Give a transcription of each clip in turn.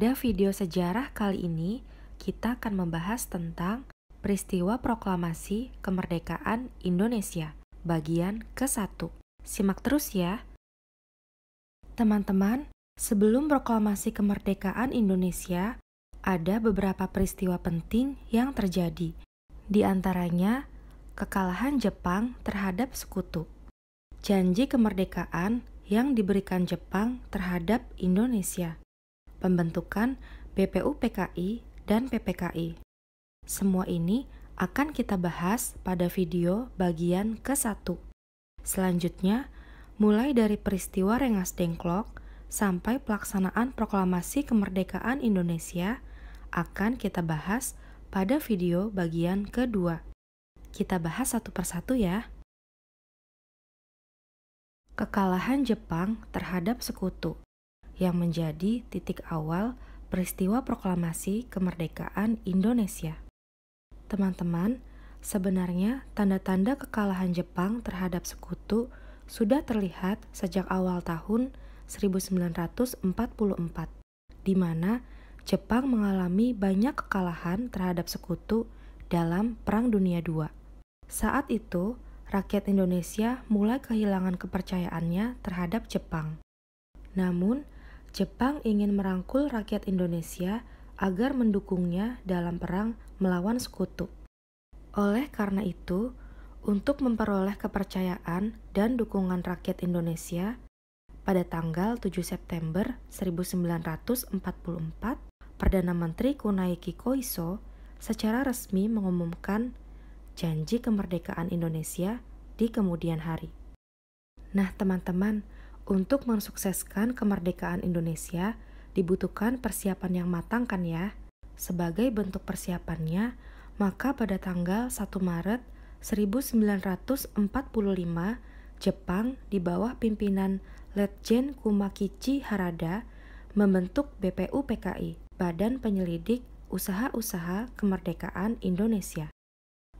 Pada video sejarah kali ini, kita akan membahas tentang peristiwa proklamasi kemerdekaan Indonesia, bagian ke-1. Simak terus ya. Teman-teman, sebelum proklamasi kemerdekaan Indonesia, ada beberapa peristiwa penting yang terjadi. Di antaranya, kekalahan Jepang terhadap sekutu, janji kemerdekaan yang diberikan Jepang terhadap Indonesia, pembentukan BPUPKI dan PPKI. Semua ini akan kita bahas pada video bagian ke-1. Selanjutnya, mulai dari peristiwa Rengas Dengklok sampai pelaksanaan proklamasi kemerdekaan Indonesia akan kita bahas pada video bagian kedua. Kita bahas satu persatu ya. Kekalahan Jepang terhadap sekutu yang menjadi titik awal peristiwa proklamasi kemerdekaan Indonesia. Teman-teman, sebenarnya tanda-tanda kekalahan Jepang terhadap sekutu sudah terlihat sejak awal tahun 1944, di mana Jepang mengalami banyak kekalahan terhadap sekutu dalam Perang Dunia II. Saat itu, rakyat Indonesia mulai kehilangan kepercayaannya terhadap Jepang. Namun, Jepang ingin merangkul rakyat Indonesia agar mendukungnya dalam perang melawan sekutu. Oleh karena itu, untuk memperoleh kepercayaan dan dukungan rakyat Indonesia, pada tanggal 7 September 1944, Perdana Menteri Kunaiki Koiso secara resmi mengumumkan janji kemerdekaan Indonesia di kemudian hari. Nah, teman-teman, untuk mensukseskan kemerdekaan Indonesia, dibutuhkan persiapan yang matang kan ya? Sebagai bentuk persiapannya, maka pada tanggal 1 Maret 1945, Jepang di bawah pimpinan Letjen Kumakichi Harada membentuk BPUPKI, Badan Penyelidik Usaha-Usaha Kemerdekaan Indonesia.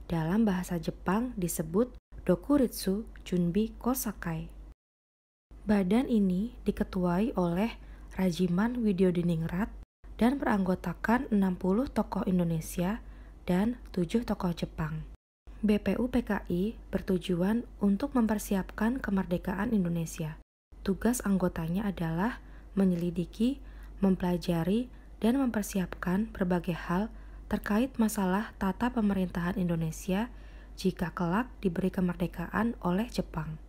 Dalam bahasa Jepang disebut Dokuritsu Junbi Kosakai. Badan ini diketuai oleh Rajiman Widyodiningrat dan beranggotakan 60 tokoh Indonesia dan 7 tokoh Jepang. BPUPKI bertujuan untuk mempersiapkan kemerdekaan Indonesia. Tugas anggotanya adalah menyelidiki, mempelajari, dan mempersiapkan berbagai hal terkait masalah tata pemerintahan Indonesia jika kelak diberi kemerdekaan oleh Jepang.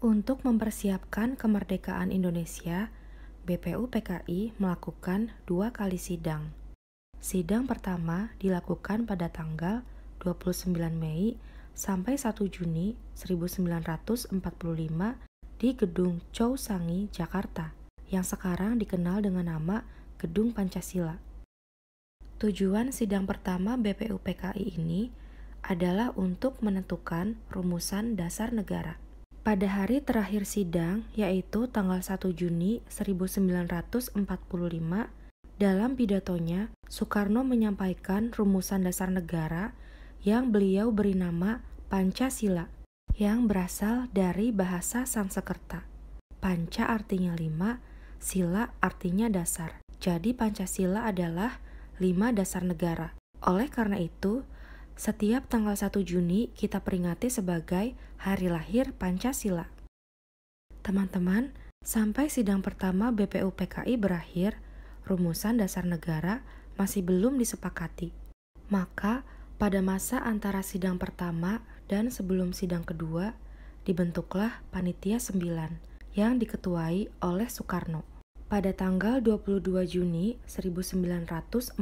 Untuk mempersiapkan kemerdekaan Indonesia, BPUPKI melakukan 2 kali sidang. Sidang pertama dilakukan pada tanggal 29 Mei sampai 1 Juni 1945 di Gedung Chow-Sangi, Jakarta, yang sekarang dikenal dengan nama Gedung Pancasila. Tujuan sidang pertama BPUPKI ini adalah untuk menentukan rumusan dasar negara. Pada hari terakhir sidang, yaitu tanggal 1 Juni 1945, dalam pidatonya, Soekarno menyampaikan rumusan dasar negara yang beliau beri nama Pancasila, yang berasal dari bahasa Sanskerta. Panca artinya 5, sila artinya dasar. Jadi Pancasila adalah 5 dasar negara. Oleh karena itu, setiap tanggal 1 Juni kita peringati sebagai hari lahir Pancasila. Teman-teman, sampai sidang pertama BPUPKI berakhir, rumusan dasar negara masih belum disepakati. Maka, pada masa antara sidang pertama dan sebelum sidang kedua, dibentuklah Panitia 9 yang diketuai oleh Soekarno. Pada tanggal 22 Juni 1945,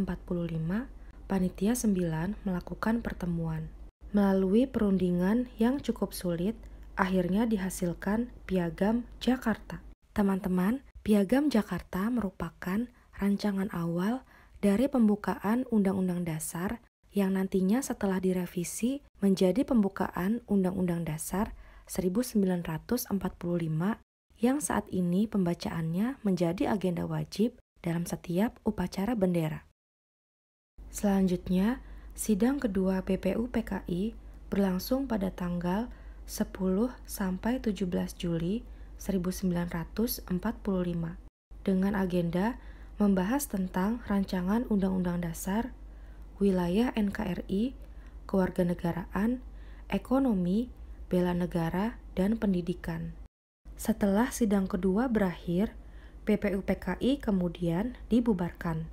Panitia 9 melakukan pertemuan. Melalui perundingan yang cukup sulit, akhirnya dihasilkan Piagam Jakarta. Teman-teman, Piagam Jakarta merupakan rancangan awal dari pembukaan Undang-Undang Dasar yang nantinya setelah direvisi menjadi pembukaan Undang-Undang Dasar 1945 yang saat ini pembacaannya menjadi agenda wajib dalam setiap upacara bendera. Selanjutnya, sidang kedua BPUPKI berlangsung pada tanggal 10 sampai 17 Juli 1945. dengan agenda membahas tentang rancangan Undang-Undang Dasar, wilayah NKRI, kewarganegaraan, ekonomi, bela negara, dan pendidikan. Setelah sidang kedua berakhir, BPUPKI kemudian dibubarkan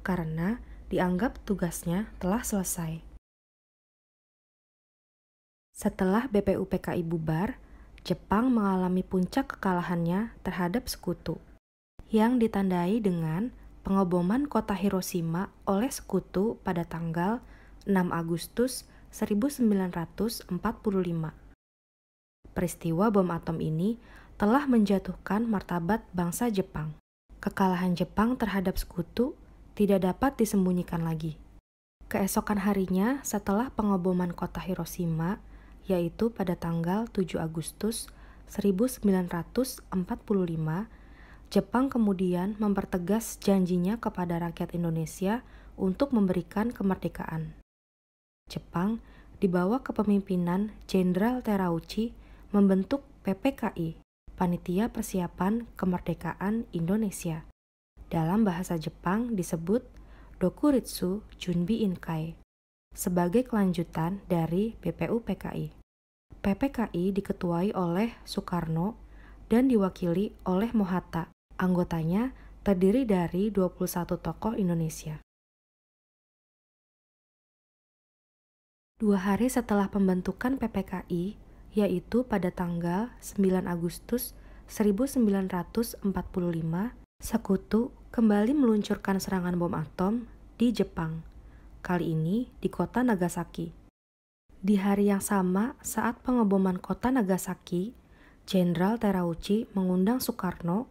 karena dianggap tugasnya telah selesai. Setelah BPUPKI bubar, Jepang mengalami puncak kekalahannya terhadap sekutu, yang ditandai dengan pengoboman kota Hiroshima oleh sekutu pada tanggal 6 Agustus 1945. Peristiwa bom atom ini telah menjatuhkan martabat bangsa Jepang. Kekalahan Jepang terhadap sekutu tidak dapat disembunyikan lagi. Keesokan harinya setelah pengoboman kota Hiroshima, yaitu pada tanggal 7 Agustus 1945, Jepang kemudian mempertegas janjinya kepada rakyat Indonesia untuk memberikan kemerdekaan. Jepang, di bawah kepemimpinan Jenderal Terauchi, membentuk PPKI, Panitia Persiapan Kemerdekaan Indonesia. Dalam bahasa Jepang disebut Dokuritsu Junbi Inkai, sebagai kelanjutan dari BPUPKI. PPKI diketuai oleh Soekarno dan diwakili oleh Mohatta. Anggotanya terdiri dari 21 tokoh Indonesia. 2 hari setelah pembentukan PPKI, yaitu pada tanggal 9 Agustus 1945, sekutu kembali meluncurkan serangan bom atom di Jepang, kali ini di kota Nagasaki. Di hari yang sama saat pengoboman kota Nagasaki, Jenderal Terauchi mengundang Soekarno,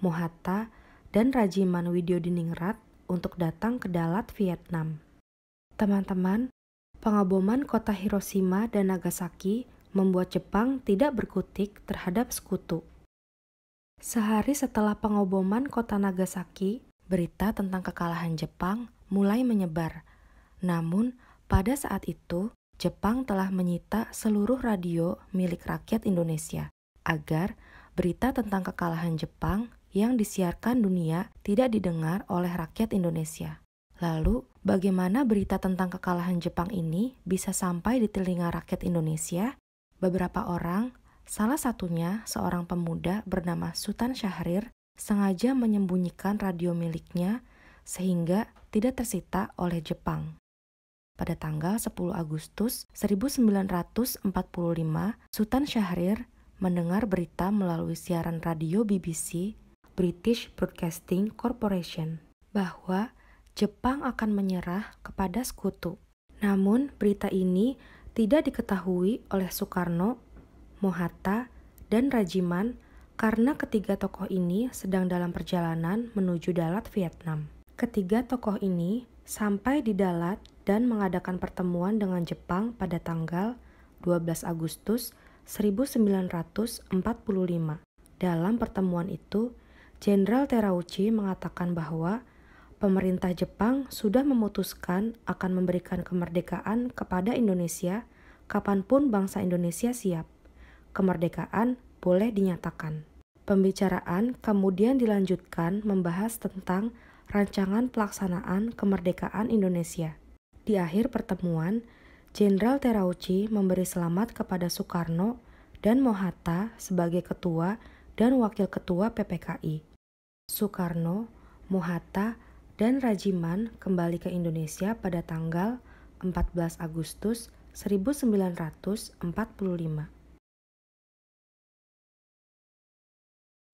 Mohatta, dan Rajiman Widyodiningrat untuk datang ke Dalat, Vietnam. Teman-teman, pengoboman kota Hiroshima dan Nagasaki membuat Jepang tidak berkutik terhadap sekutu. Sehari setelah pengoboman kota Nagasaki, berita tentang kekalahan Jepang mulai menyebar. Namun, pada saat itu, Jepang telah menyita seluruh radio milik rakyat Indonesia agar berita tentang kekalahan Jepang yang disiarkan dunia tidak didengar oleh rakyat Indonesia. Lalu, bagaimana berita tentang kekalahan Jepang ini bisa sampai di telinga rakyat Indonesia? Beberapa orang, salah satunya seorang pemuda bernama Sutan Syahrir, sengaja menyembunyikan radio miliknya sehingga tidak tersita oleh Jepang. Pada tanggal 10 Agustus 1945, Sutan Syahrir mendengar berita melalui siaran radio BBC, British Broadcasting Corporation, bahwa Jepang akan menyerah kepada sekutu. Namun, berita ini tidak diketahui oleh Soekarno, Mohatta, dan Rajiman karena ketiga tokoh ini sedang dalam perjalanan menuju Dalat, Vietnam. Ketiga tokoh ini sampai di Dalat dan mengadakan pertemuan dengan Jepang pada tanggal 12 Agustus 1945. Dalam pertemuan itu, Jenderal Terauchi mengatakan bahwa pemerintah Jepang sudah memutuskan akan memberikan kemerdekaan kepada Indonesia kapanpun bangsa Indonesia siap. Kemerdekaan boleh dinyatakan. Pembicaraan kemudian dilanjutkan membahas tentang rancangan pelaksanaan kemerdekaan Indonesia. Di akhir pertemuan, Jenderal Terauchi memberi selamat kepada Soekarno dan Mohatta sebagai ketua dan wakil ketua PPKI. Soekarno, Mohatta, dan Rajiman kembali ke Indonesia pada tanggal 14 Agustus 1945.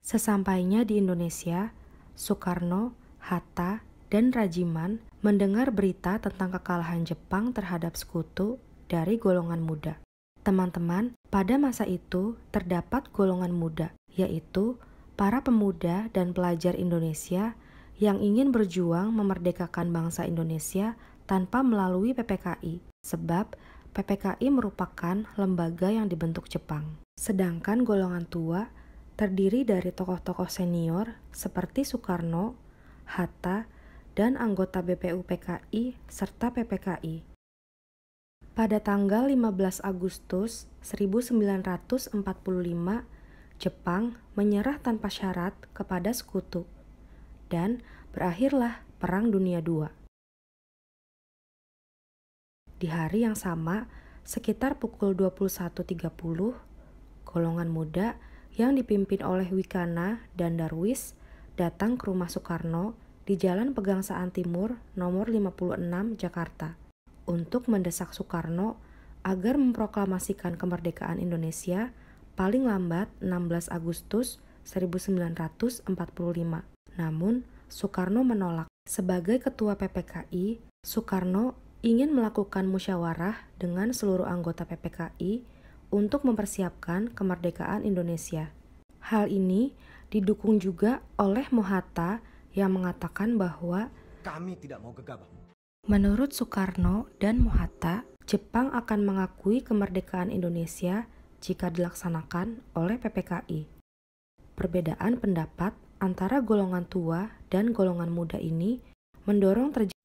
Sesampainya di Indonesia, Soekarno, Hatta, dan Rajiman mendengar berita tentang kekalahan Jepang terhadap sekutu dari golongan muda. Teman-teman, pada masa itu terdapat golongan muda, yaitu para pemuda dan pelajar Indonesia yang ingin berjuang memerdekakan bangsa Indonesia tanpa melalui PPKI, sebab PPKI merupakan lembaga yang dibentuk Jepang. Sedangkan golongan tua terdiri dari tokoh-tokoh senior seperti Soekarno, Hatta, dan anggota BPUPKI serta PPKI. Pada tanggal 15 Agustus 1945, Jepang menyerah tanpa syarat kepada sekutu. dan berakhirlah Perang Dunia II. Di hari yang sama, sekitar pukul 21.30, golongan muda yang dipimpin oleh Wikana dan Darwis datang ke rumah Soekarno di Jalan Pegangsaan Timur nomor 56 Jakarta untuk mendesak Soekarno agar memproklamasikan kemerdekaan Indonesia paling lambat 16 Agustus 1945. Namun, Soekarno menolak. Sebagai ketua PPKI, Soekarno ingin melakukan musyawarah dengan seluruh anggota PPKI untuk mempersiapkan kemerdekaan Indonesia. Hal ini didukung juga oleh Mohatta yang mengatakan bahwa kami tidak mau gegabah. Menurut Soekarno dan Mohatta, Jepang akan mengakui kemerdekaan Indonesia jika dilaksanakan oleh PPKI. Perbedaan pendapat antara golongan tua dan golongan muda ini mendorong terjadi